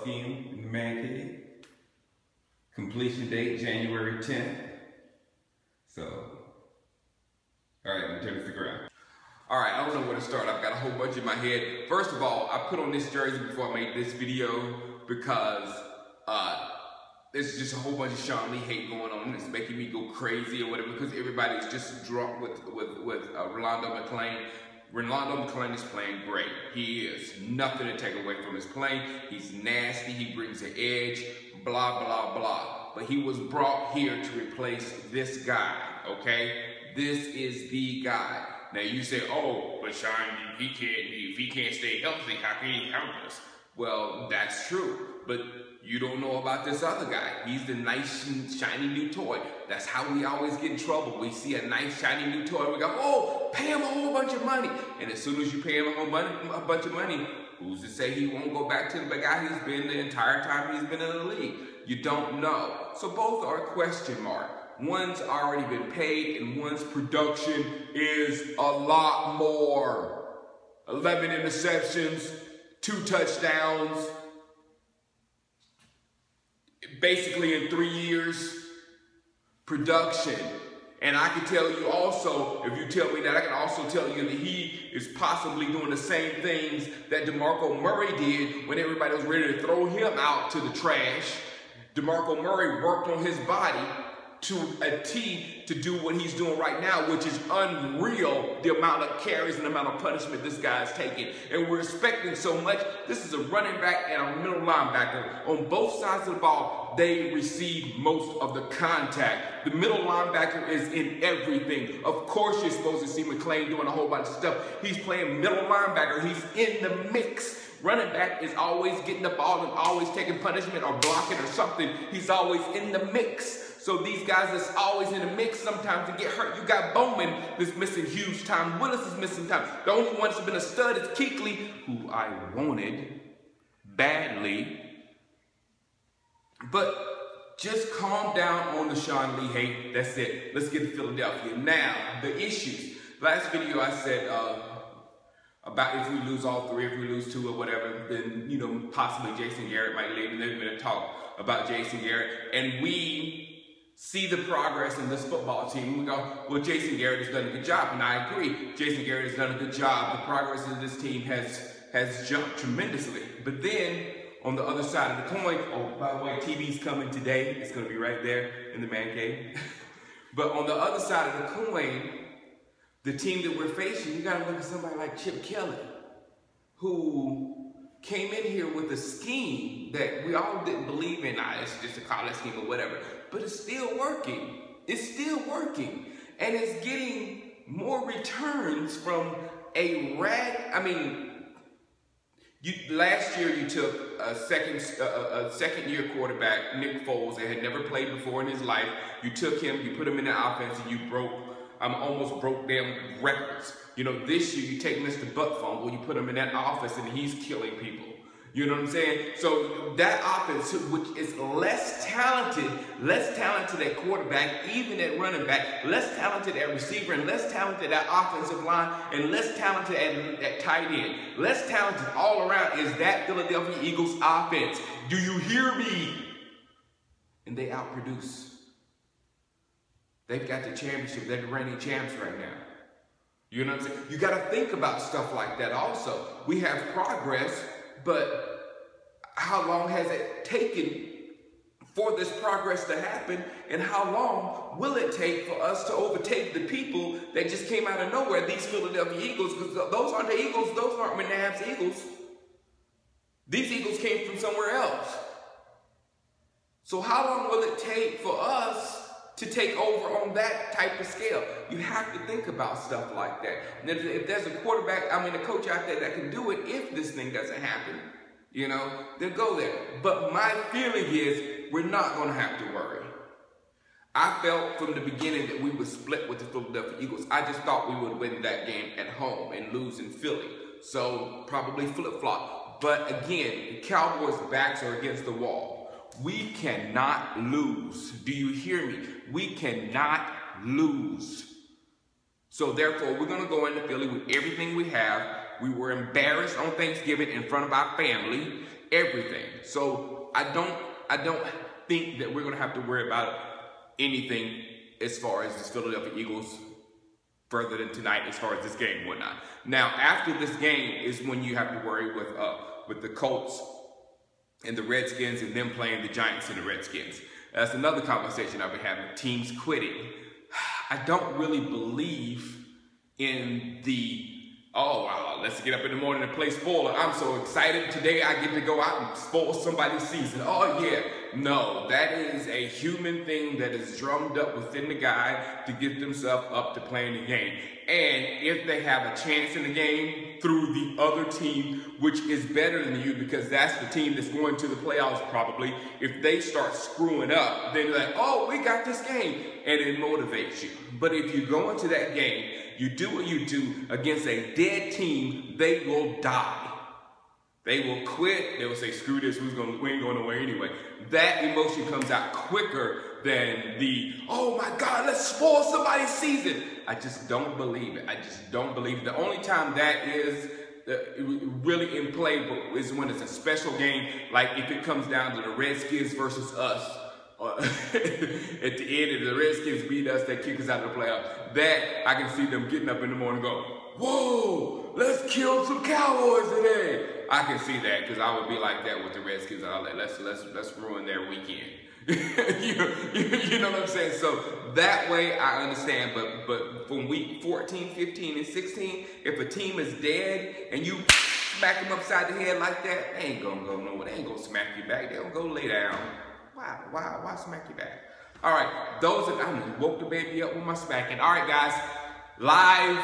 scheme in the man cave. Completion date January 10th. So, all right, let me turn this around. All right, I don't know where to start. I've got a whole bunch in my head. First of all, I put on this jersey before I made this video because there's just a whole bunch of Sean Lee hate going on. It's making me go crazy or whatever because everybody's just drunk with Rolando McClain. Rolando McClain is playing great. He is. Nothing to take away from his playing. He's nasty. He brings the edge. Blah, blah, blah. But he was brought here to replace this guy, okay? This is the guy. Now you say, oh, but Sean, if he can't stay healthy, how can he help us? Well, that's true. But you don't know about this other guy. He's the nice, shiny new toy. That's how we always get in trouble. We see a nice, shiny new toy. We go, oh, pay him a whole bunch of money. And as soon as you pay him a bunch of money, who's to say he won't go back to the guy he's been the entire time he's been in the league? You don't know. So both are a question mark. One's already been paid and one's production is a lot more. 11 interceptions, 2 touchdowns. Basically in 3 years, production. And I can tell you also, if you tell me that, I can also tell you that he is possibly doing the same things that DeMarco Murray did when everybody was ready to throw him out to the trash. DeMarco Murray worked on his body to a T to do what he's doing right now, which is unreal, the amount of carries and the amount of punishment this guy's taking. And we're expecting so much. This is a running back and a middle linebacker. On both sides of the ball, they receive most of the contact. The middle linebacker is in everything. Of course you're supposed to see McClain doing a whole bunch of stuff. He's playing middle linebacker. He's in the mix. Running back is always getting the ball and always taking punishment or blocking or something. He's always in the mix. So these guys that's always in the mix sometimes to get hurt. You got Bowman that's missing huge time. Willis is missing time. The only one that's been a stud is Kuechly, who I wanted badly. But just calm down on the Sean Lee hate. That's it. Let's get to Philadelphia. Now, the issues. Last video I said about if we lose all 3, if we lose 2 or whatever, then, you know, possibly Jason Garrett might leave. And there's been a talk about Jason Garrett. And we see the progress in this football team. We go, well, Jason Garrett has done a good job. And I agree. Jason Garrett has done a good job. The progress of this team has jumped tremendously. But then, on the other side of the coin, oh, by the way, TV's coming today. It's going to be right there in the man cave. But on the other side of the coin, the team that we're facing, you got to look at somebody like Chip Kelly, who came in here with a scheme that we all didn't believe in. It's just a college scheme or whatever. But it's still working. It's still working. And it's getting more returns from a last year you took a second-year quarterback, Nick Foles, that had never played before in his life. You took him, you put him in the offense, and you almost broke them records. You know, this year you take Mr. Butt Fumble, you put him in that offense, and he's killing people. You know what I'm saying? So that offense, which is less talented at quarterback, even at running back, less talented at receiver, and less talented at offensive line, and less talented at tight end, less talented all around is that Philadelphia Eagles offense. Do you hear me? And they outproduce. They've got the championship. They're the reigning champs right now. You know what I'm saying? You got to think about stuff like that also. We have progress, but how long has it taken for this progress to happen? And how long will it take for us to overtake the people that just came out of nowhere, these Philadelphia Eagles? Because those aren't the Eagles. Those aren't McNabb's Eagles. These Eagles came from somewhere else. So how long will it take for us to take over on that type of scale? You have to think about stuff like that. And if there's a a coach out there that can do it, if this thing doesn't happen, you know, then go there. But my feeling is we're not going to have to worry. I felt from the beginning that we would split with the Philadelphia Eagles. I just thought we would win that game at home and lose in Philly. So probably flip-flop. But again, the Cowboys' backs are against the wall. We cannot lose. Do you hear me? We cannot lose. So therefore, we're going to go into Philly with everything we have. We were embarrassed on Thanksgiving in front of our family, everything. So I don't think that we're going to have to worry about anything as far as the Philadelphia Eagles further than tonight as far as this game and whatnot. Now, after this game is when you have to worry with the Colts and the Redskins and them playing the Giants and the Redskins. That's another conversation I've been having, teams quitting. I don't really believe in the, oh, wow, let's get up in the morning and play spoiler. I'm so excited. Today I get to go out and spoil somebody's season. Oh, yeah. No, that is a human thing that is drummed up within the guy to get themselves up to playing the game. And if they have a chance in the game through the other team, which is better than you because that's the team that's going to the playoffs probably, if they start screwing up, then you're like, oh, we got this game. And it motivates you. But if you go into that game, you do what you do against a dead team, they will die. They will quit. They will say, screw this, we ain't going nowhere anyway. That emotion comes out quicker than the, oh my God, let's spoil somebody's season. I just don't believe it. I just don't believe it. The only time that is really in play is when it's a special game, like if it comes down to the Redskins versus us. At the end, if the Redskins beat us, they kick us out of the playoffs. That, I can see them getting up in the morning and go, whoa, let's kill some Cowboys today. I can see that because I would be like that with the Redskins. I'll like, let's ruin their weekend. you know what I'm saying? So that way I understand, but from week 14, 15, and 16, if a team is dead and you smack them upside the head like that, they ain't gonna go nowhere. They ain't gonna smack you back. They'll go lay down. Why smack you back? All right, I woke the baby up with my smacking. All right, guys, live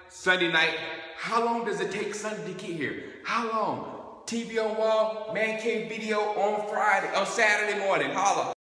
Sunday night. How long does it take Sunday to get here? How long? TV on wall, man cave video on Saturday morning. Holla.